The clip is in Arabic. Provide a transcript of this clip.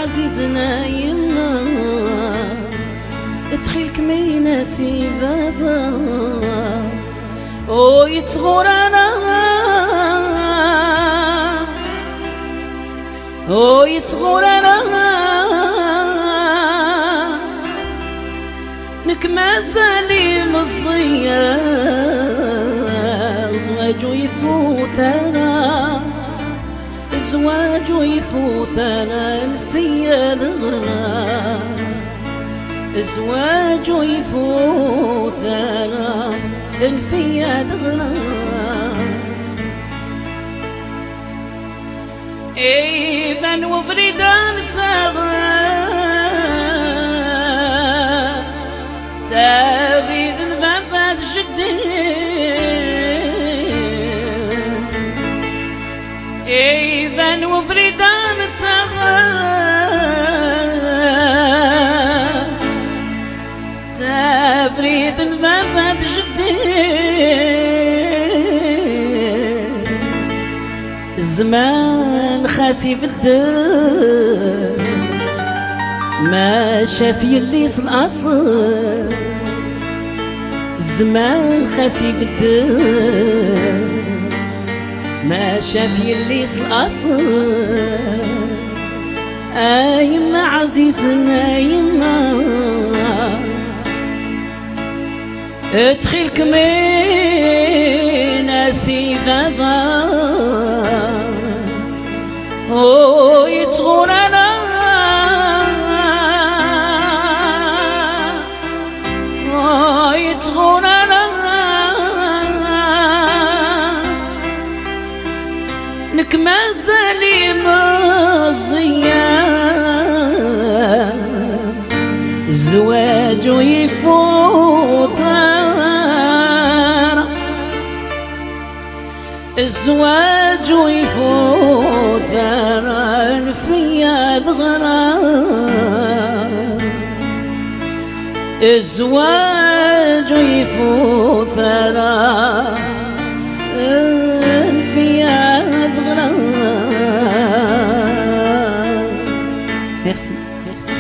عزيزنا يما تخيلك ما يناسي بابا ويتغور انا ويتغور انا نك مازالي مزية زواجو يفوت انا زواجو يفوت انا الفيا دغنا زواجو يفوت انا الفيا دغنا ايضا وفريدان تابي ذنبات جدي ايضا وفريدان تفريد ذنبات جدي الزمان خاسي بالدم ما شاف يليس الأصل الزمان خاسي بالدم ما شاف يليس الأصل يما عزيزنا يما تخيلك من ناسي بابا يتغور انا يتغور انا نك مازالي مزية زواجو يفوت الزواج يفوت ثرى فيا ذغرى الزواج يفوت ثرى